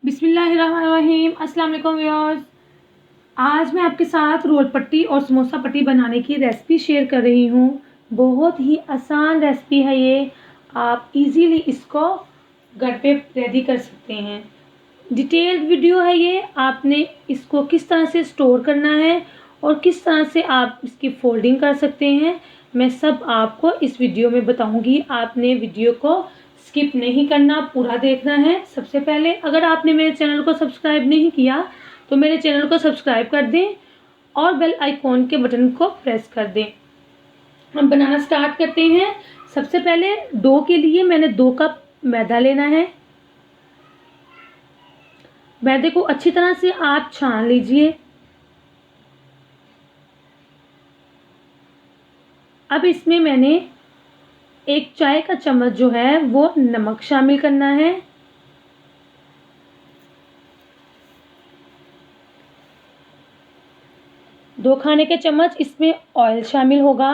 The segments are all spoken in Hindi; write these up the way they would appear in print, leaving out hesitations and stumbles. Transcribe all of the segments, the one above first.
बिस्मिल्लाहिर्रहमानिर्रहीम। अस्सलाम वालेकुम व्यूअर्स। आज मैं आपके साथ रोल पट्टी और समोसा पट्टी बनाने की रेसिपी शेयर कर रही हूँ। बहुत ही आसान रेसिपी है ये। आप इजीली इसको घर पे रेडी कर सकते हैं। डिटेल्ड वीडियो है ये। आपने इसको किस तरह से स्टोर करना है और किस तरह से आप इसकी फोल्डिंग कर सकते हैं, मैं सब आपको इस वीडियो में बताऊंगी। आपने वीडियो को स्किप नहीं करना, पूरा देखना है। सबसे पहले अगर आपने मेरे चैनल को सब्सक्राइब नहीं किया तो मेरे चैनल को सब्सक्राइब कर दें और बेल आइकॉन के बटन को प्रेस कर दें। हम बनाना स्टार्ट करते हैं। सबसे पहले डो के लिए मैंने 2 कप मैदा लेना है। मैदे को अच्छी तरह से आप छान लीजिए। अब इसमें मैंने 1 चाय का चम्मच जो है वो नमक शामिल करना है। दो खाने के चम्मच इसमें ऑयल शामिल होगा।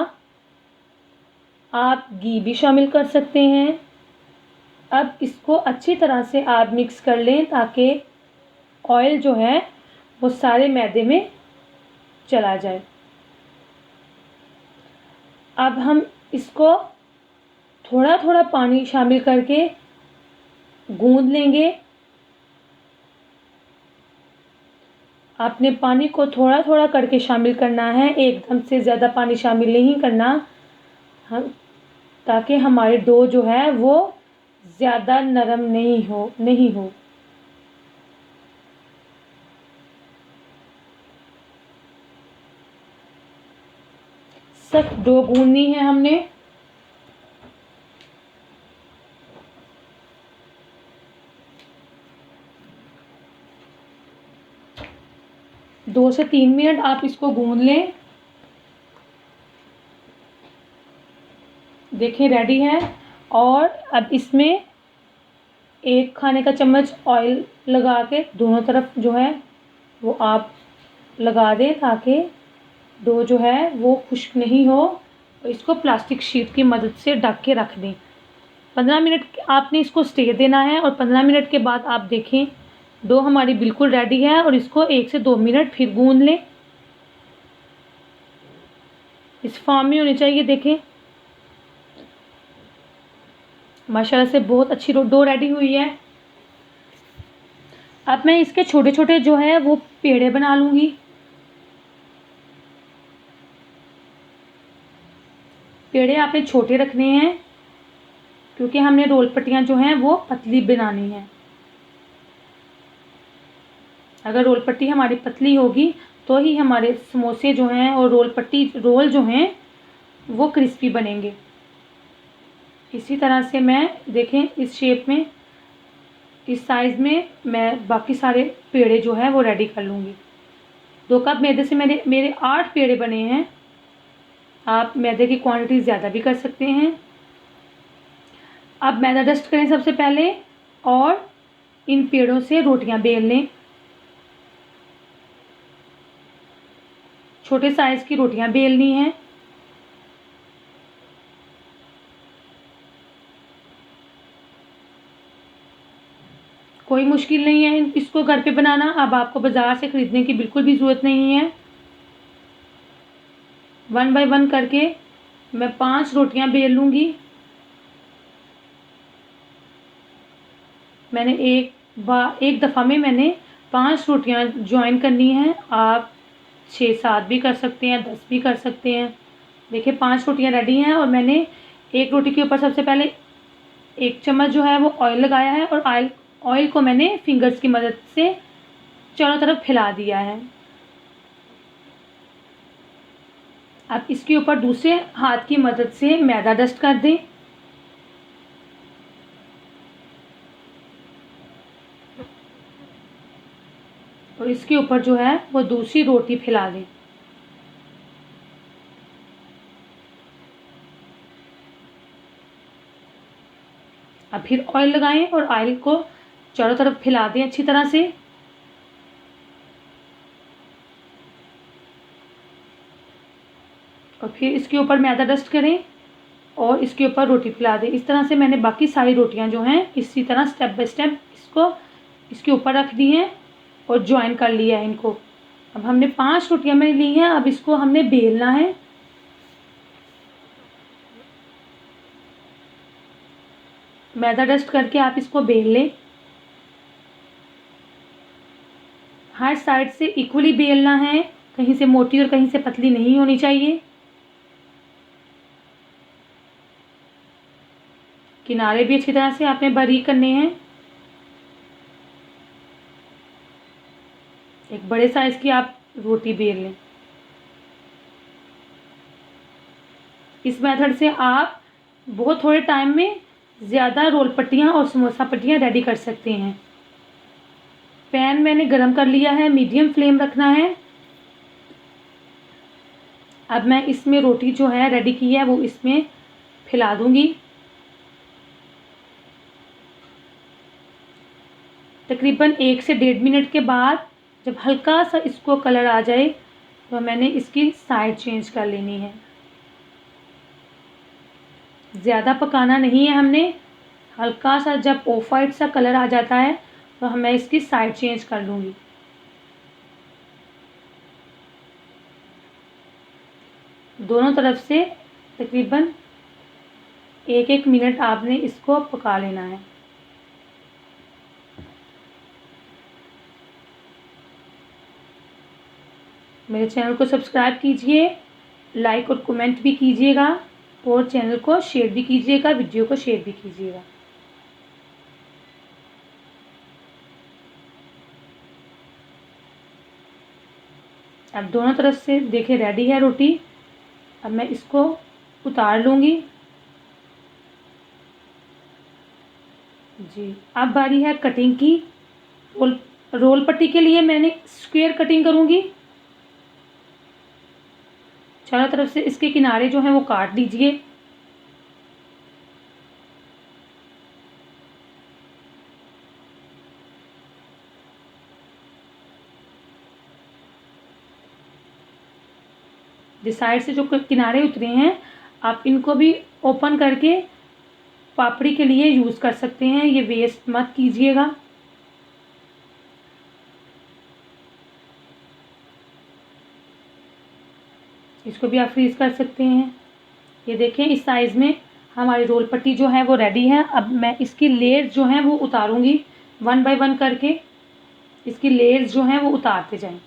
आप घी भी शामिल कर सकते हैं। अब इसको अच्छी तरह से आप मिक्स कर लें ताकि ऑयल जो है वो सारे मैदे में चला जाए। अब हम इसको थोड़ा थोड़ा पानी शामिल करके गूंद लेंगे। आपने पानी को थोड़ा थोड़ा करके शामिल करना है, एकदम से ज़्यादा पानी शामिल नहीं करना, हम ताकि हमारे डो जो है वो ज़्यादा नरम नहीं हो। सख्त डो गूंदनी है हमने। दो से 3 मिनट आप इसको गूंद लें। देखिए रेडी है। और अब इसमें 1 खाने का चम्मच ऑयल लगा के दोनों तरफ जो है वो आप लगा दें ताकि डो जो है वो खुश्क नहीं हो। इसको प्लास्टिक शीट की मदद से ढक के रख दें। 15 मिनट आपने इसको स्टे देना है और 15 मिनट के बाद आप देखें डो हमारी बिल्कुल रेडी है। और इसको 1 से 2 मिनट फिर गूंद लें। इस फॉर्म में होनी चाहिए। देखें माशाल्लाह से बहुत अच्छी डो रेडी हुई है। अब मैं इसके छोटे छोटे जो है वो पेड़े बना लूँगी। पेड़े आपने छोटे रखने हैं क्योंकि हमने रोल पट्टियाँ जो हैं वो पतली बनानी है। अगर रोल पट्टी हमारी पतली होगी तो ही हमारे समोसे जो हैं और रोल जो हैं वो क्रिस्पी बनेंगे। इसी तरह से मैं देखें इस शेप में, इस साइज़ में मैं बाकी सारे पेड़े जो है वो रेडी कर लूँगी। 2 कप मैदे से मेरे 8 पेड़े बने हैं। आप मैदे की क्वांटिटी ज़्यादा भी कर सकते हैं। अब मैदा डस्ट करें सबसे पहले और इन पेड़ों से रोटियां बेल लें। छोटे साइज़ की रोटियां बेलनी हैं। कोई मुश्किल नहीं है इसको घर पे बनाना। अब आपको बाज़ार से ख़रीदने की बिल्कुल भी ज़रूरत नहीं है। 1 बाय 1 करके मैं 5 रोटियां बेल लूँगी। मैंने एक दफ़ा में मैंने 5 रोटियां ज्वाइन करनी है। आप 6-7 भी कर सकते हैं, 10 भी कर सकते हैं। देखिए 5 रोटियां रेडी हैं और मैंने एक रोटी के ऊपर सबसे पहले 1 चम्मच जो है वो ऑयल लगाया है और ऑयल को मैंने फिंगर्स की मदद से चारों तरफ फैला दिया है। अब इसके ऊपर दूसरे हाथ की मदद से मैदा डस्ट कर दें। और इसके ऊपर जो है वो दूसरी रोटी फैला दें। अब फिर ऑयल लगाएं और ऑयल को चारों तरफ फैला दें अच्छी तरह से। और फिर इसके ऊपर मैदा डस्ट करें और इसके ऊपर रोटी फैला दें। इस तरह से मैंने बाकी सारी रोटियां जो हैं इसी तरह स्टेप बाय स्टेप इसको इसके ऊपर रख दी हैं और ज्वाइन कर लिया है इनको। अब हमने 5 रोटियां मैंने ली हैं, अब इसको हमने बेलना है। मैदा डस्ट करके आप इसको बेल लें। हर साइड से इक्वली बेलना है, कहीं से मोटी और कहीं से पतली नहीं होनी चाहिए। किनारे भी अच्छी तरह से आपने बारीक करने हैं। एक बड़े साइज की आप रोटी बेल लें। इस मेथड से आप बहुत थोड़े टाइम में ज़्यादा रोल पट्टियाँ और समोसा पट्टियाँ रेडी कर सकते हैं। पैन मैंने गरम कर लिया है, मीडियम फ्लेम रखना है। अब मैं इसमें रोटी जो है रेडी की है वो इसमें फैला दूंगी। तकरीबन 1 से 1.5 मिनट के बाद जब हल्का सा इसको कलर आ जाए तो मैंने इसकी साइड चेंज कर लेनी है। ज़्यादा पकाना नहीं है हमने, हल्का सा जब ऑफ वाइट सा कलर आ जाता है तो मैं इसकी साइड चेंज कर लूँगी। दोनों तरफ से तकरीबन 1-1 मिनट आपने इसको पका लेना है। मेरे चैनल को सब्सक्राइब कीजिए, लाइक और कमेंट भी कीजिएगा और चैनल को शेयर भी कीजिएगा, वीडियो को शेयर भी कीजिएगा। अब दोनों तरफ से देखिए रेडी है रोटी। अब मैं इसको उतार लूँगी। जी, अब बारी है कटिंग की। रोल पट्टी के लिए मैंने स्क्वायर कटिंग करूँगी। चारों तरफ से इसके किनारे जो हैं वो काट दीजिए। जिस साइड से जो किनारे उतरे हैं आप इनको भी ओपन करके पापड़ी के लिए यूज़ कर सकते हैं, ये वेस्ट मत कीजिएगा। इसको भी आप फ्रीज़ कर सकते हैं। ये देखें इस साइज़ में हमारी रोल पट्टी जो है वो रेडी है। अब मैं इसकी लेयर्स जो हैं वो उतारूंगी 1 बाय 1 करके। इसकी लेयर्स जो हैं वो उतारते जाएं।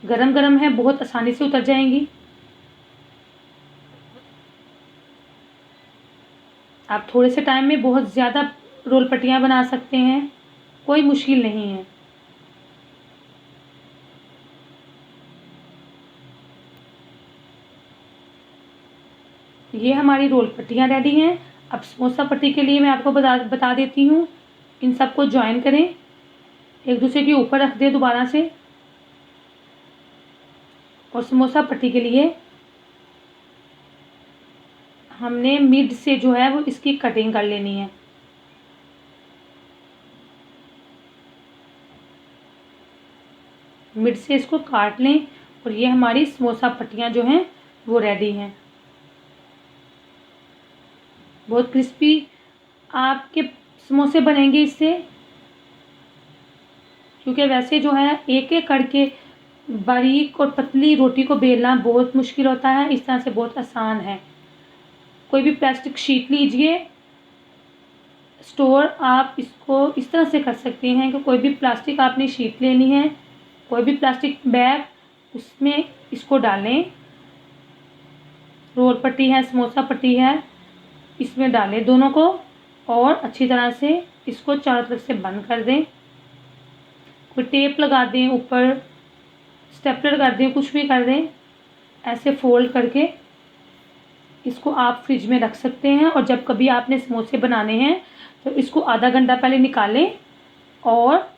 गरम गरम है, बहुत आसानी से उतर जाएंगी। आप थोड़े से टाइम में बहुत ज़्यादा रोल पट्टियाँ बना सकते हैं, कोई मुश्किल नहीं है। ये हमारी रोल पट्टियाँ रेडी हैं। अब समोसा पट्टी के लिए मैं आपको बता देती हूँ। इन सबको ज्वाइन करें, एक दूसरे के ऊपर रख दें दोबारा से। और समोसा पट्टी के लिए हमने मिड से जो है वो इसकी कटिंग कर लेनी है। मिड से इसको काट लें और ये हमारी समोसा पट्टियाँ जो हैं वो रेडी हैं। बहुत क्रिस्पी आपके समोसे बनेंगे इससे, क्योंकि वैसे जो है एक एक करके बारीक और पतली रोटी को बेलना बहुत मुश्किल होता है, इस तरह से बहुत आसान है। कोई भी प्लास्टिक शीट लीजिए, स्टोर आप इसको इस तरह से कर सकते हैं कि कोई भी प्लास्टिक आपने शीट लेनी है, कोई भी प्लास्टिक बैग, उसमें इसको डालें। रोल पट्टी है, समोसा पट्टी है, इसमें डालें दोनों को और अच्छी तरह से इसको चारों तरफ से बंद कर दें। कोई टेप लगा दें, ऊपर स्टेपलर कर दें, कुछ भी कर दें। ऐसे फोल्ड करके इसको आप फ्रिज में रख सकते हैं और जब कभी आपने समोसे बनाने हैं तो इसको आधा घंटा पहले निकालें और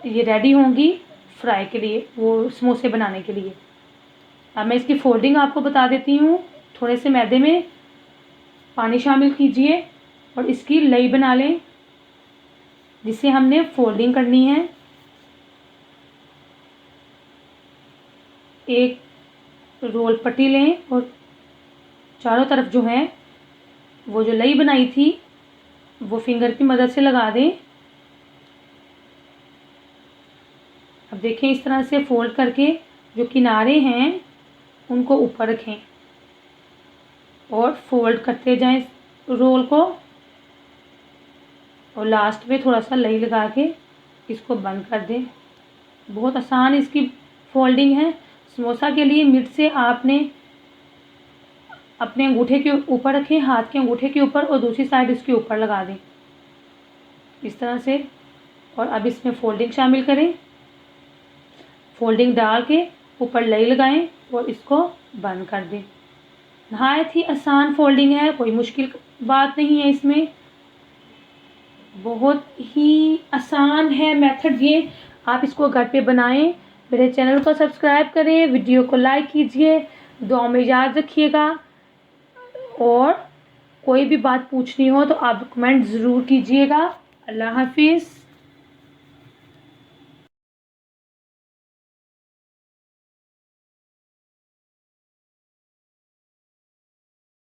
ये रेडी होंगी फ्राई के लिए, वो समोसे बनाने के लिए। अब मैं इसकी फोल्डिंग आपको बता देती हूँ। थोड़े से मैदे में पानी शामिल कीजिए और इसकी लई बना लें जिसे हमने फोल्डिंग करनी है। एक रोल पट्टी लें और चारों तरफ जो है वो जो लई बनाई थी वो फिंगर की मदद से लगा दें। अब देखें, इस तरह से फोल्ड करके जो किनारे हैं उनको ऊपर रखें और फोल्ड करते जाएं रोल को, और लास्ट में थोड़ा सा लई लगा के इसको बंद कर दें। बहुत आसान इसकी फोल्डिंग है। समोसा के लिए मिड से आपने अपने अंगूठे के ऊपर रखें, हाथ के अंगूठे के ऊपर, और दूसरी साइड इसके ऊपर लगा दें इस तरह से। और अब इसमें फोल्डिंग शामिल करें। फोल्डिंग डाल के ऊपर लई लगाएं और इसको बंद कर दें। नहायत ही आसान फोल्डिंग है, कोई मुश्किल बात नहीं है इसमें, बहुत ही आसान है मेथड ये। आप इसको घर पे बनाएं। मेरे चैनल को सब्सक्राइब करें, वीडियो को लाइक कीजिए, दुआ में याद रखिएगा। और कोई भी बात पूछनी हो तो आप कमेंट ज़रूर कीजिएगा। अल्लाह हाफिज़।